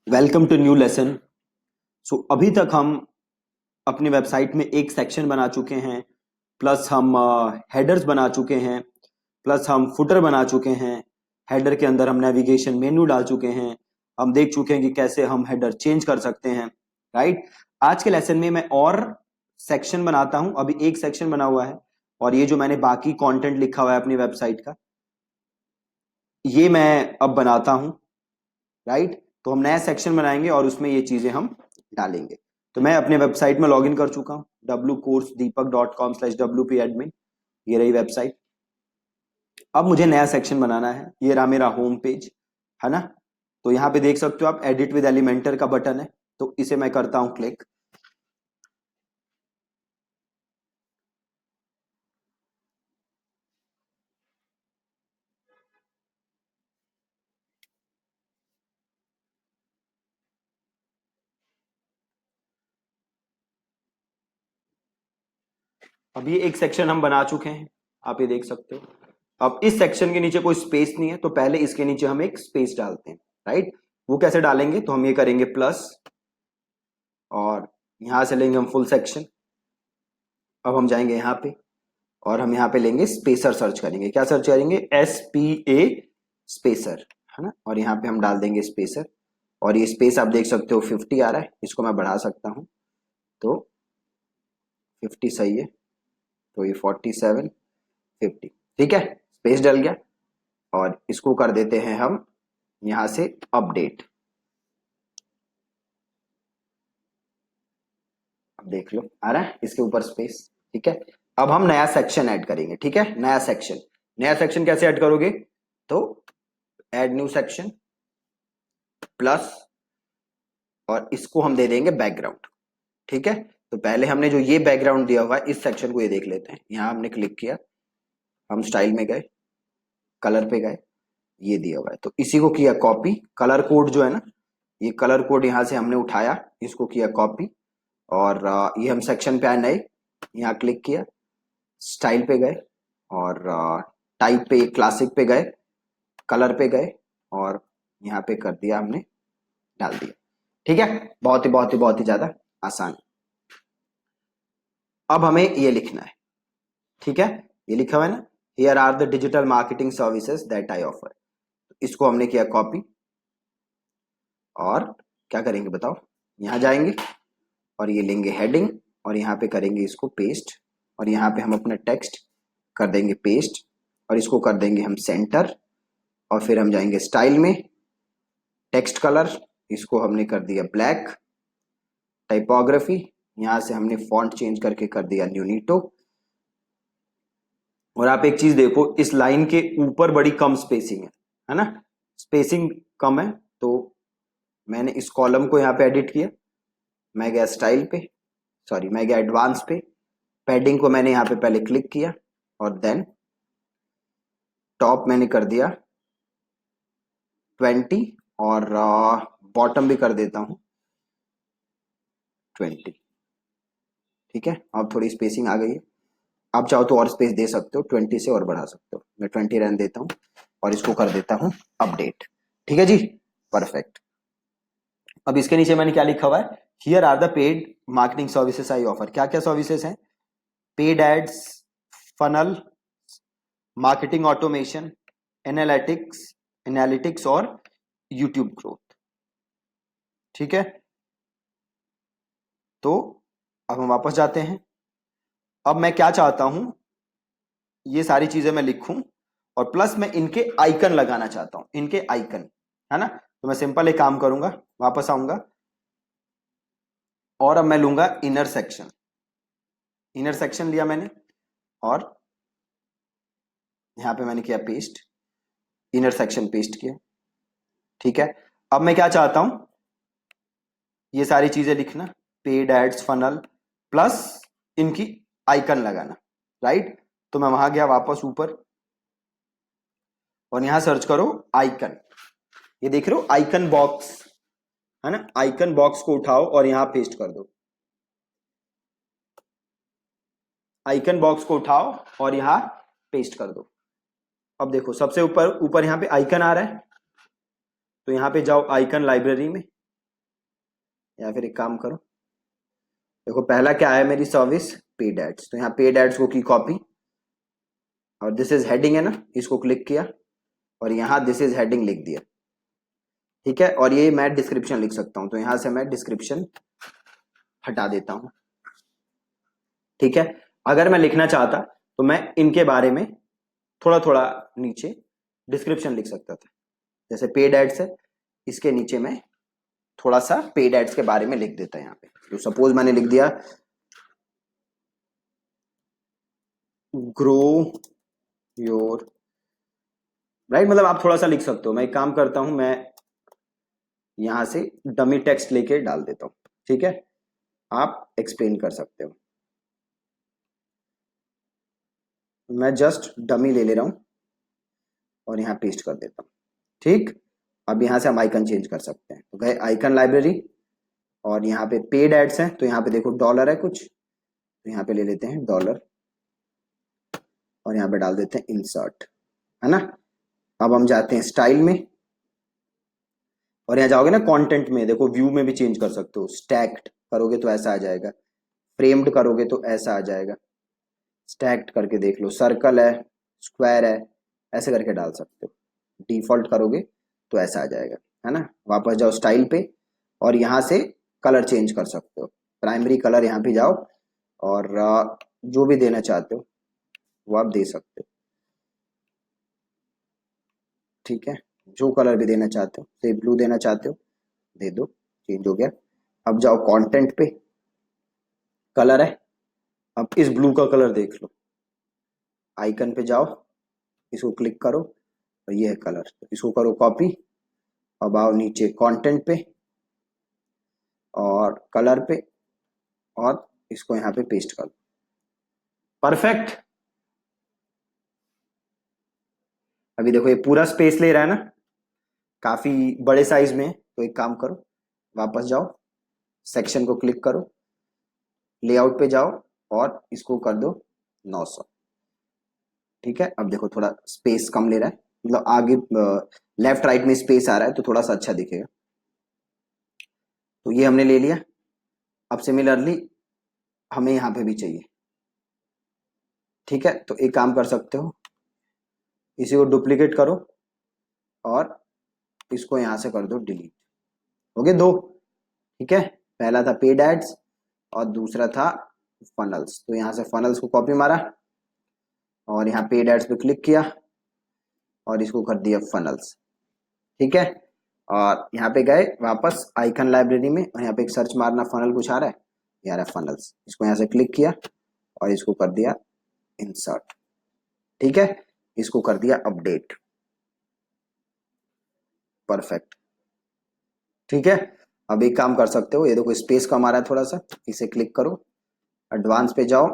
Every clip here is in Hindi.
Welcome to new lesson. So अभी तक हम अपनी वेबसाइट में एक सेक्शन बना चुके हैं, प्लस हम हेडर्स बना चुके हैं, प्लस हम फुटर बना चुके हैं। हेडर के अंदर हम नेविगेशन मेन्यू डाल चुके हैं। हम देख चुके हैं कि कैसे हम हेडर चेंज कर सकते हैं। राइट। आज के लेसन में मैं और सेक्शन बनाता हूं। अभी एक सेक्शन बना हुआ है और ये जो मैंने बाकी कंटेंट लिखा हुआ है अपनी वेबसाइट का, ये मैं अब बनाता हूं। राइट। तो हम नया सेक्शन बनाएंगे और उसमें ये चीजें हम डालेंगे। तो मैं अपने वेबसाइट में लॉगिन कर चुका हूँ wcoursedeepak.com/wp-admin। ये रही वेबसाइट। अब मुझे नया सेक्शन बनाना है। ये रहा मेरा होम पेज, है ना। तो यहाँ पे देख सकते हो आप, एडिट विद एलिमेंटर का बटन है, तो इसे मैं करता हूं क्लिक। अब ये एक सेक्शन हम बना चुके हैं, आप ये देख सकते हो। अब इस सेक्शन के नीचे कोई स्पेस नहीं है, तो पहले इसके नीचे हम एक स्पेस डालते हैं। राइट। वो कैसे डालेंगे, तो हम ये करेंगे प्लस, और यहां से लेंगे हम फुल सेक्शन। अब हम जाएंगे यहाँ पे और हम यहाँ पे लेंगे स्पेसर, सर्च करेंगे। क्या सर्च करेंगे? SPA स्पेसर, है ना। और यहाँ पे हम डाल देंगे स्पेसर, और ये स्पेस आप देख सकते हो 50 आ रहा है। इसको मैं बढ़ा सकता हूँ, तो 50 सही है, तो ये 47, 50। ठीक है, स्पेस डल गया। और इसको कर देते हैं हम यहाँ से अपडेट। अब देख लो आ रहा है इसके ऊपर स्पेस। ठीक है। अब हम नया सेक्शन ऐड करेंगे। ठीक है, नया सेक्शन। नया सेक्शन कैसे ऐड करोगे? तो ऐड न्यू सेक्शन प्लस, और इसको हम दे देंगे बैकग्राउंड। ठीक है। तो पहले हमने जो ये बैकग्राउंड दिया हुआ है, इस सेक्शन को ये देख लेते हैं। यहां हमने क्लिक किया, हम स्टाइल में गए, कलर पे गए, ये दिया हुआ है, तो इसी को किया कॉपी। कलर कोड जो है ना, ये कलर कोड यहां से हमने उठाया, इसको किया कॉपी। और ये हम सेक्शन पे आए नए, यहाँ क्लिक किया, स्टाइल पे गए, और टाइप पे क्लासिक पे गए, कलर पे गए, और यहाँ पे कर दिया हमने, डाल दिया। ठीक है, बहुत ही बहुत ही बहुत ही ज्यादा आसान। अब हमें ये लिखना है। ठीक है, ये लिखा हुआ है ना, here are the digital marketing services that I offer. इसको हमने किया कॉपी, और क्या करेंगे बताओ? यहां जाएंगे और ये लेंगे हेडिंग, और यहाँ पे करेंगे इसको पेस्ट, और यहाँ पे हम अपना टेक्स्ट कर देंगे पेस्ट, और इसको कर देंगे हम सेंटर। और फिर हम जाएंगे स्टाइल में, टेक्स्ट कलर, इसको हमने कर दिया ब्लैक। टाइपोग्राफी, यहां से हमने फॉन्ट चेंज करके कर दिया न्यूनीटो। और आप एक चीज देखो, इस लाइन के ऊपर बड़ी कम स्पेसिंग है ना। स्पेसिंग कम है, तो मैंने इस कॉलम को यहाँ पे एडिट किया। मैं गया स्टाइल पे, सॉरी मैं गया एडवांस पे, पैडिंग को मैंने यहाँ पे पहले क्लिक किया, और देन टॉप मैंने कर दिया 20, और बॉटम भी कर देता हूँ 20। ठीक है, अब थोड़ी स्पेसिंग आ गई है। आप चाहो तो और स्पेस दे सकते हो, 20 से और बढ़ा सकते हो। मैं 20 रहने देता हूँ, और इसको कर देता हूँ अपडेट। ठीक है जी, परफेक्ट। अब इसके नीचे मैंने क्या लिखा हुआ है? Here are the paid marketing services I offer. क्या क्या सर्विसेज हैं? Paid ads, funnel, marketing automation, analytics analytics और यूट्यूब ग्रोथ। ठीक है, तो अब हम वापस जाते हैं। अब मैं क्या चाहता हूं, ये सारी चीजें मैं लिखूं, और प्लस मैं इनके आइकन लगाना चाहता हूं, इनके आइकन, है ना। तो मैं सिंपल एक काम करूंगा, वापस आऊंगा, और अब मैं लूंगा इनर सेक्शन। इनर सेक्शन लिया मैंने, और यहां पे मैंने किया पेस्ट, इनर सेक्शन पेस्ट किया। ठीक है, अब मैं क्या चाहता हूं, ये सारी चीजें लिखना, पेड एड्स, फनल, प्लस इनकी आइकन लगाना। राइट। तो मैं वहां गया वापस ऊपर, और यहां सर्च करो आइकन। ये देख रहे हो आइकन बॉक्स, है ना। आइकन बॉक्स को उठाओ और यहां पेस्ट कर दो। आइकन बॉक्स को उठाओ और यहां पेस्ट कर दो। अब देखो सबसे ऊपर ऊपर यहां पे आइकन आ रहा है, तो यहां पे जाओ आइकन लाइब्रेरी में, या फिर एक काम करो, देखो पहला क्या है मेरी सर्विस, पेड एड्स, तो यहाँ पेड एड्स को की कॉपी, और दिस इज हेडिंग है ना, इसको क्लिक किया और यहाँ दिस इज हेडिंग लिख दिया, ठीक है। और ये मैं डिस्क्रिप्शन लिख सकता हूँ, तो यहां से मैं डिस्क्रिप्शन हटा देता हूं, ठीक है। अगर मैं लिखना चाहता तो मैं इनके बारे में थोड़ा थोड़ा नीचे डिस्क्रिप्शन लिख सकता था, जैसे पेड एड्स है, इसके नीचे मैं थोड़ा सा पेड एड्स के बारे में लिख देता यहाँ पे। तो सपोज मैंने लिख दिया ग्रो योर, राइट, मतलब आप थोड़ा सा लिख सकते हो। मैं एक काम करता हूं, मैं यहां से डमी टेक्स्ट लेके डाल देता हूं, ठीक है, आप एक्सप्लेन कर सकते हो। मैं जस्ट डमी ले ले रहा हूं और यहाँ पेस्ट कर देता हूँ, ठीक। अब यहाँ से हम आइकन चेंज कर सकते हैं, तो गए आइकन लाइब्रेरी, और यहाँ पे पेड एड्स हैं, तो यहाँ पे देखो डॉलर है कुछ, तो यहाँ पे ले लेते हैं डॉलर और यहाँ पे डाल देते हैं इंसर्ट, है ना। अब हम जाते हैं स्टाइल में, और यहाँ जाओगे ना कंटेंट में, देखो व्यू में भी चेंज कर सकते हो, स्टैक्ड करोगे तो ऐसा आ जाएगा, फ्रेम्ड करोगे तो ऐसा आ जाएगा, स्टैक्ड करके देख लो, सर्कल है, स्क्वायर है, ऐसे करके डाल सकते हो, डिफॉल्ट करोगे तो ऐसा आ जाएगा, है ना। वापस जाओ स्टाइल पे और यहाँ से कलर चेंज कर सकते हो, प्राइमरी कलर यहाँ पे जाओ और जो भी देना चाहते हो वो आप दे सकते हो, ठीक है। जो कलर भी देना चाहते हो, से ब्लू देना चाहते हो दे दो, चेंज हो गया। अब जाओ कंटेंट पे, कलर है, अब इस ब्लू का कलर देख लो, आइकन पे जाओ, इसको क्लिक करो और ये है कलर, इसको करो कॉपी, अब आओ नीचे कंटेंट पे और कलर पे और इसको यहाँ पे पेस्ट कर दो, परफेक्ट। अभी देखो ये पूरा स्पेस ले रहा है ना, काफी बड़े साइज में है, तो एक काम करो, वापस जाओ, सेक्शन को क्लिक करो, लेआउट पे जाओ और इसको कर दो 900, ठीक है। अब देखो थोड़ा स्पेस कम ले रहा है, मतलब आगे लेफ्ट राइट में स्पेस आ रहा है तो थोड़ा सा अच्छा दिखेगा। तो ये हमने ले लिया। अब सिमिलरली हमें यहाँ पे भी चाहिए, ठीक है। तो एक काम कर सकते हो, इसी को डुप्लीकेट करो और इसको यहां से कर दो डिलीट, हो गए दो, ठीक है। पहला था पेड एड्स और दूसरा था फनल्स, तो यहाँ से फनल्स को कॉपी मारा और यहाँ पेड एड्स पे क्लिक किया और इसको कर दिया फनल्स, ठीक है। और यहाँ पे गए वापस आइकन लाइब्रेरी में और यहाँ पे एक सर्च मारना, फनल कुछ आ रहा है, ये आ रहा है फनल्स, इसको यहाँ से क्लिक किया और इसको कर दिया इंसर्ट, ठीक है। इसको कर दिया अपडेट, परफेक्ट, ठीक है। अब एक काम कर सकते हो, ये देखो स्पेस कम आ रहा है थोड़ा सा, इसे क्लिक करो, एडवांस पे जाओ,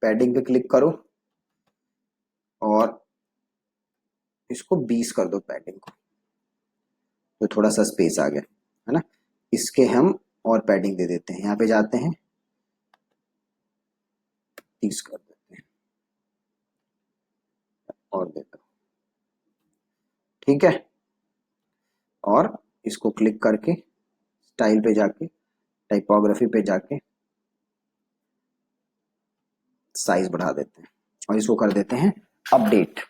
पैडिंग पे क्लिक करो और इसको 20 कर दो पैडिंग को, तो थोड़ा सा स्पेस आ गया, है ना। इसके हम और पैडिंग दे देते हैं, यहाँ पे जाते हैं 30 कर देते हैं और देता हूँ, ठीक है। और इसको क्लिक करके स्टाइल पे जाके टाइपोग्राफी पे जाके साइज बढ़ा देते हैं और इसको कर देते हैं अपडेट,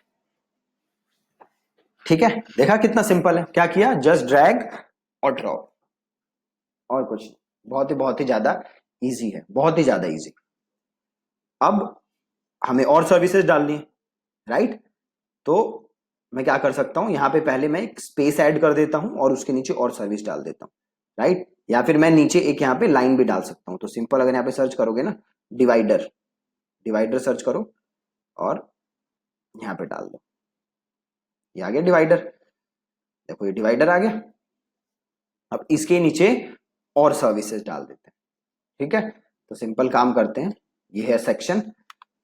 ठीक है। देखा कितना सिंपल है, क्या किया, जस्ट ड्रैग और ड्रॉप, और कुछ नहीं। बहुत ही ज्यादा इजी है, बहुत ही ज्यादा इजी। अब हमें और सर्विसेज डालनी है, राइट। तो मैं क्या कर सकता हूं, यहां पे पहले मैं एक स्पेस ऐड कर देता हूं और उसके नीचे और सर्विस डाल देता हूं, राइट। या फिर मैं नीचे एक यहाँ पे लाइन भी डाल सकता हूं, तो सिंपल अगर यहाँ पे सर्च करोगे ना, डिवाइडर, डिवाइडर सर्च करो और यहाँ पे डाल दो, ये आ गया डिवाइडर, देखो ये डिवाइडर आ गया। अब इसके नीचे और सर्विसेज डाल देते हैं, ठीक है। तो सिंपल काम करते हैं, ये है सेक्शन,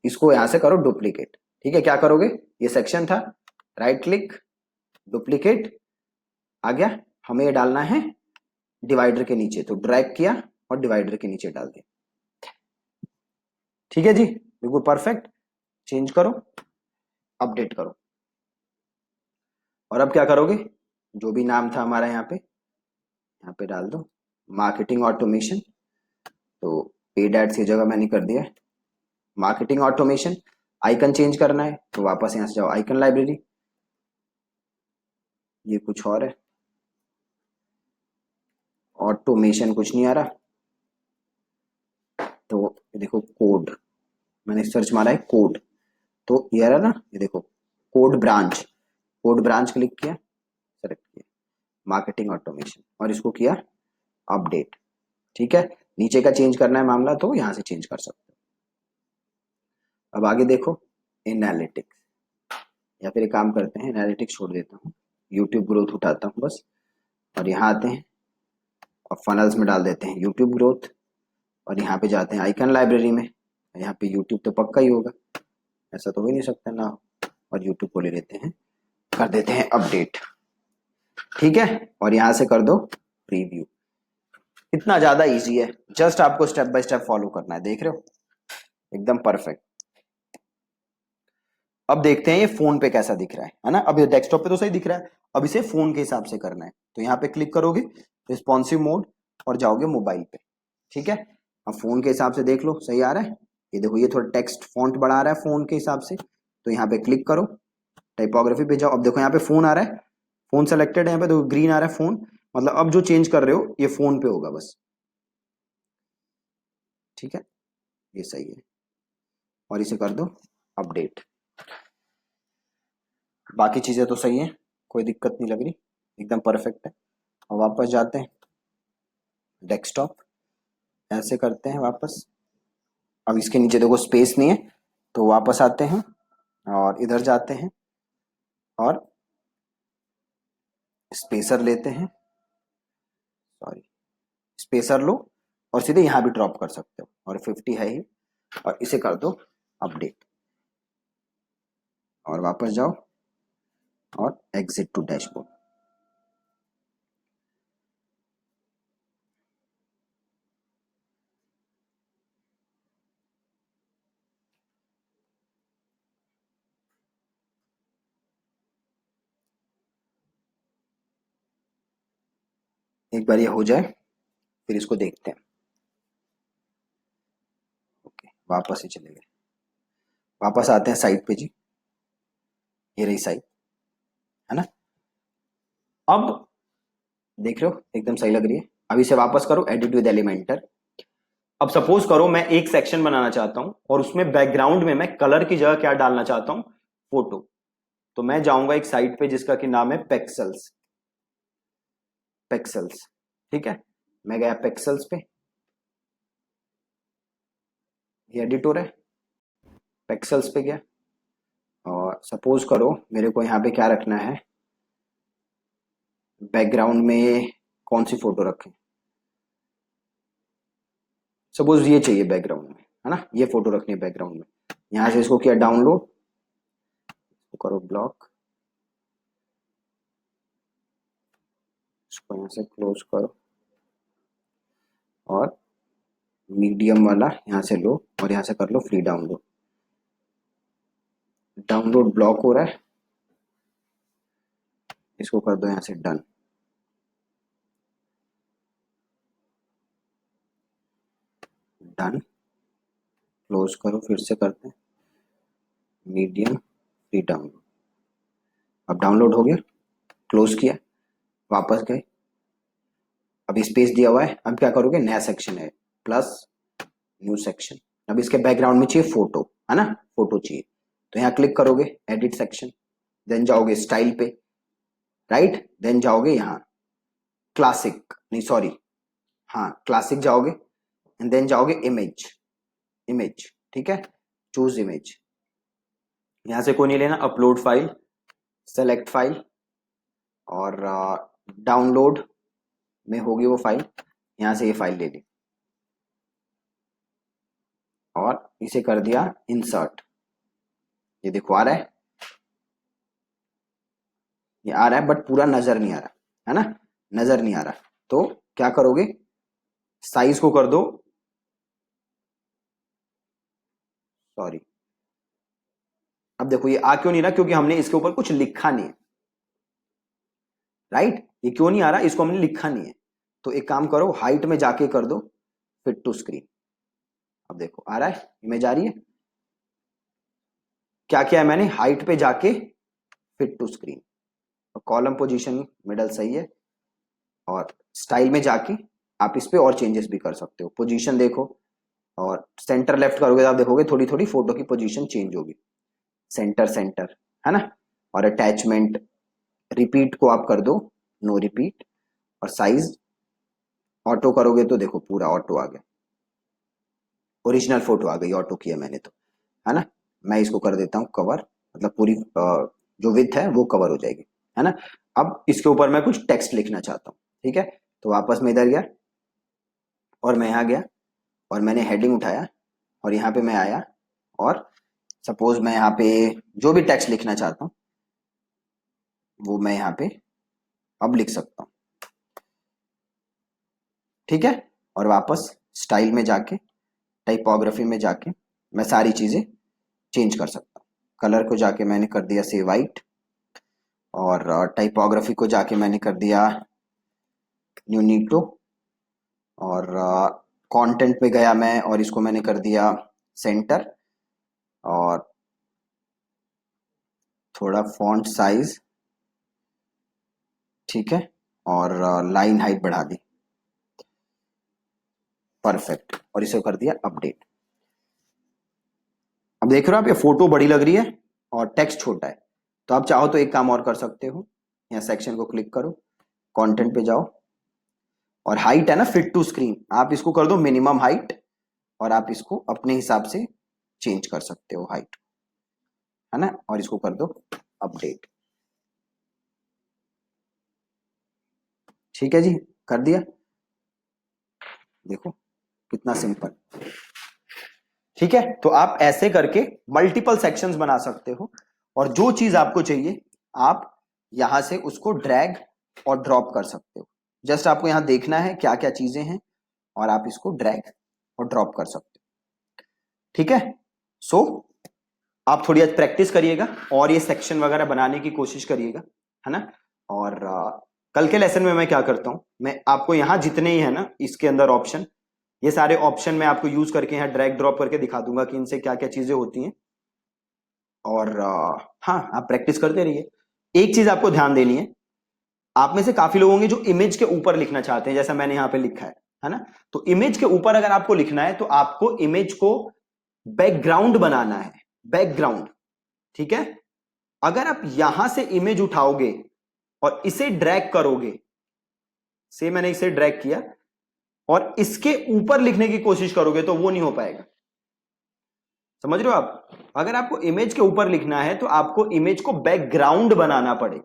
इसको यहां से करो डुप्लीकेट, ठीक है। क्या करोगे, ये सेक्शन था, राइट क्लिक, डुप्लीकेट, आ गया। हमें ये डालना है डिवाइडर के नीचे, तो ड्रैग किया और डिवाइडर के नीचे डाल दिया, ठीक है जी, बिल्कुल परफेक्ट। चेंज करो, अपडेट करो, और अब क्या करोगे, जो भी नाम था हमारा यहाँ पे डाल दो, मार्केटिंग ऑटोमेशन, तो पेड एड्स की जगह मैंने कर दिया मार्केटिंग ऑटोमेशन। आइकन चेंज करना है तो वापस यहां से जाओ आइकन लाइब्रेरी, ये कुछ और है, ऑटोमेशन कुछ नहीं आ रहा, तो ये देखो कोड, मैंने सर्च मारा है कोड, तो ये आ रहा ना, ये देखो code branch, code branch click किया, सेलेक्ट किया मार्केटिंग ऑटोमेशन और इसको किया अपडेट। ठीक है, नीचे का चेंज करना है मामला तो यहां से चेंज कर सकते हो। अब आगे देखो एनालिटिक्स, या फिर एक काम करते हैं एनालिटिक्स छोड़ देता हूँ, यूट्यूब ग्रोथ उठाता हूँ बस, और यहाँ आते हैं और फनल्स में डाल देते हैं यूट्यूब ग्रोथ, और यहाँ पे जाते हैं आइकन लाइब्रेरी में, यहाँ पे यूट्यूब तो पक्का ही होगा, ऐसा तो हो ही नहीं सकता ना हो, और यूट्यूब को ले लेते हैं, कर देते हैं अपडेट। ठीक है, और यहां से कर दो प्रीव्यू। इतना ज्यादा इजी है, जस्ट आपको स्टेप बाय स्टेप फॉलो करना है, देख रहे हो एकदम परफेक्ट। अब देखते हैं ये फोन पे कैसा दिख रहा है ना, अब ये डेस्कटॉप पे तो सही दिख रहा है, अब इसे फोन के हिसाब से करना है, तो यहाँ पे क्लिक करोगे रिस्पॉन्सिव मोड और जाओगे मोबाइल पे। ठीक है, अब फोन के हिसाब से देख लो सही आ रहा है, ये देखो ये थोड़ा टेक्स्ट फॉन्ट बढ़ा रहा है फोन के हिसाब से, तो यहाँ पे क्लिक करो टाइपोग्राफी पे जाओ, अब देखो यहाँ पे फोन आ रहा है, फोन सेलेक्टेड है यहाँ पे, तो ग्रीन आ रहा है फोन, मतलब अब जो चेंज कर रहे हो ये फोन पे होगा बस। ठीक है, ये सही है, और इसे कर दो अपडेट। बाकी चीजें तो सही है, कोई दिक्कत नहीं लग रही, एकदम परफेक्ट है। और वापस जाते हैं डेस्कटॉप, ऐसे करते हैं वापस, अब इसके नीचे देखो स्पेस नहीं है, तो वापस आते हैं और इधर जाते हैं और स्पेसर लेते हैं, सॉरी स्पेसर लो और सीधे यहाँ भी ड्रॉप कर सकते हो, और 50 है ही, और इसे कर दो अपडेट, और वापस जाओ और एग्जिट टू डैशबोर्ड। एक बार ये हो जाए फिर इसको देखते हैं। ओके, वापस ही चले गए, वापस आते हैं साइट पे जी, ये रही साइट है ना। अब देख रहे हो एकदम सही लग रही है, अब इसे वापस करो एडिट विद एलिमेंटर। अब सपोज करो मैं एक सेक्शन बनाना चाहता हूं और उसमें बैकग्राउंड में मैं कलर की जगह क्या डालना चाहता हूं, फोटो, तो मैं जाऊंगा एक साइट पे जिसका कि नाम है पेक्सल्स, पेक्सल्स। ठीक है, मैं गया पेक्सल्स पे, ये एडिटर है, पेक्सल्स पे गया, और सपोज करो मेरे को यहाँ पे क्या रखना है, बैकग्राउंड में कौन सी फोटो रखें, सपोज ये चाहिए बैकग्राउंड में है ना, ये फोटो रखनी है बैकग्राउंड में, यहां से इसको किया डाउनलोड, करो ब्लॉक, इसको यहाँ से क्लोज करो, और मीडियम वाला यहाँ से लो और यहाँ से कर लो फ्री डाउनलोड, डाउनलोड ब्लॉक हो रहा है, इसको कर दो यहाँ से डन, डन, क्लोज करो, फिर से करते हैं मीडियम फ्री डाउनलोड, अब डाउनलोड हो गया, क्लोज किया, वापस गए, अब स्पेस दिया हुआ है, अब क्या करोगे नया सेक्शन है प्लस न्यू सेक्शन, अब इसके बैकग्राउंड में चाहिए फोटो है ना, फोटो चाहिए, तो यहाँ क्लिक करोगे एडिट सेक्शन, देन जाओगे स्टाइल पे, राइट, देन जाओगे यहाँ क्लासिक, नहीं सॉरी, हाँ क्लासिक जाओगे, एंड देन जाओगे इमेज, इमेज, ठीक है, चूज इमेज, यहां से कोई नहीं लेना, अपलोड फाइल, सेलेक्ट फाइल, और डाउनलोड में होगी वो फाइल, यहां से ये फाइल ले ली और इसे कर दिया इंसर्ट, ये देखो आ रहा है, ये आ रहा है बट पूरा नजर नहीं आ रहा है ना, नजर नहीं आ रहा, तो क्या करोगे साइज को कर दो, सॉरी, अब देखो ये आ क्यों नहीं रहा, क्योंकि हमने इसके ऊपर कुछ लिखा नहीं है, राइट, ये क्यों नहीं आ रहा, इसको हमने लिखा नहीं है, तो एक काम करो, हाइट में जाके कर दो फिट टू स्क्रीन। अब देखो आ रहा है, इमेज आ रही है। क्या किया है मैंने, हाइट पे जाके फिट टू स्क्रीन, और कॉलम पोजीशन मिडल सही है, और स्टाइल में जाके आप इस पे और चेंजेस भी कर सकते हो। पोजीशन देखो, और सेंटर लेफ्ट करोगे तो आप देखोगे थोड़ी थोड़ी फोटो की पोजीशन चेंज होगी। सेंटर सेंटर, है ना। और अटैचमेंट, रिपीट को आप कर दो नो रिपीट, और साइज ऑटो करोगे तो देखो पूरा ऑटो आ गया, ओरिजिनल फोटो आ गई, ऑटो किया मैंने तो, है ना। मैं इसको कर देता हूँ कवर, मतलब पूरी जो विड्थ है वो कवर हो जाएगी, है ना। अब इसके ऊपर मैं कुछ टेक्स्ट लिखना चाहता हूँ, ठीक है। तो वापस मैं इधर गया, और मैं यहाँ गया, और मैंने हेडिंग उठाया, और यहाँ पे मैं आया, और सपोज मैं यहाँ पे जो भी टेक्स्ट लिखना चाहता हूँ वो मैं यहाँ पे अब लिख सकता हूँ, ठीक है। और वापस स्टाइल में जाके, टाइपोग्राफी में जाके मैं सारी चीजें चेंज कर सकता हूँ। कलर को जाके मैंने कर दिया से वाइट, और टाइपोग्राफी को जाके मैंने कर दिया न्यूनीटो, और कंटेंट पे गया मैं और इसको मैंने कर दिया सेंटर, और थोड़ा फॉन्ट साइज, ठीक है, और लाइन हाइट बढ़ा दी, परफेक्ट, और इसे कर दिया अपडेट। अब देख रहे हो आप, ये फोटो बड़ी लग रही है और टेक्स्ट छोटा है। तो आप चाहो तो एक काम और कर सकते हो, यहाँ सेक्शन को क्लिक करो, कंटेंट पे जाओ, और हाइट है ना फिट टू स्क्रीन, आप इसको कर दो मिनिमम हाइट, और आप इसको अपने हिसाब से चेंज कर सकते हो हाइट, है ना। और इसको कर दो अपडेट, ठीक है जी, कर दिया। देखो कितना सिंपल, ठीक है। तो आप ऐसे करके मल्टीपल सेक्शंस बना सकते हो, और जो चीज आपको चाहिए आप यहां से उसको ड्रैग और ड्रॉप कर सकते हो। जस्ट आपको यहां देखना है क्या क्या चीजें हैं, और आप इसको ड्रैग और ड्रॉप कर सकते हो, ठीक है। सो आप थोड़ी आज प्रैक्टिस करिएगा, और ये सेक्शन वगैरह बनाने की कोशिश करिएगा, है ना। और कल के लेसन में मैं क्या करता हूं, मैं आपको यहां जितने ही है ना इसके अंदर ऑप्शन, ये सारे ऑप्शन मैं आपको यूज करके यहाँ ड्रैग ड्रॉप करके दिखा दूंगा कि इनसे क्या क्या चीजें होती हैं। और हाँ, आप प्रैक्टिस करते रहिए। एक चीज आपको ध्यान देनी है, आप में से काफी लोग होंगे जो इमेज के ऊपर लिखना चाहते हैं, जैसा मैंने यहाँ पे लिखा है ना। तो इमेज के ऊपर अगर आपको लिखना है तो आपको इमेज को बैकग्राउंड बनाना है, बैकग्राउंड, ठीक है। अगर आप यहां से इमेज उठाओगे और इसे ड्रैग करोगे, से मैंने इसे ड्रैग किया, और इसके ऊपर लिखने की कोशिश करोगे तो वो नहीं हो पाएगा। समझ रहे हो आप, अगर आपको इमेज के ऊपर लिखना है तो आपको इमेज को बैकग्राउंड बनाना पड़े,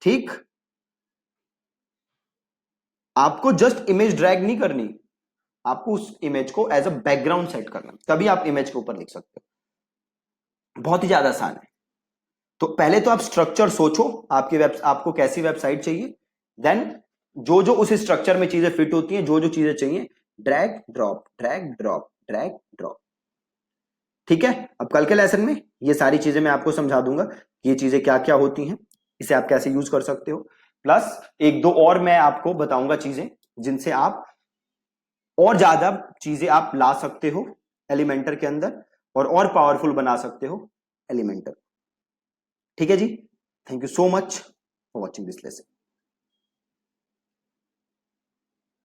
ठीक। आपको जस्ट इमेज ड्रैग नहीं करनी, आपको उस इमेज को एज अ बैकग्राउंड सेट करना, तभी आप इमेज के ऊपर लिख सकते हो। बहुत ही ज्यादा आसान है। तो पहले तो आप स्ट्रक्चर सोचो, आपको कैसी वेबसाइट चाहिए, देन जो जो उस स्ट्रक्चर में चीजें फिट होती हैं, जो जो चीजें चाहिए, drag drop drag drop drag drop, ठीक है। अब कल के लेसन में ये सारी चीजें मैं आपको समझा दूंगा कि ये चीजें क्या क्या होती हैं, इसे आप कैसे यूज कर सकते हो। प्लस एक दो और मैं आपको बताऊंगा चीजें जिनसे आप और ज्यादा चीजें आप ला सकते हो एलिमेंटर के अंदर, और पावरफुल बना सकते हो एलिमेंटर, ठीक है जी। Thank you so much for watching this lesson.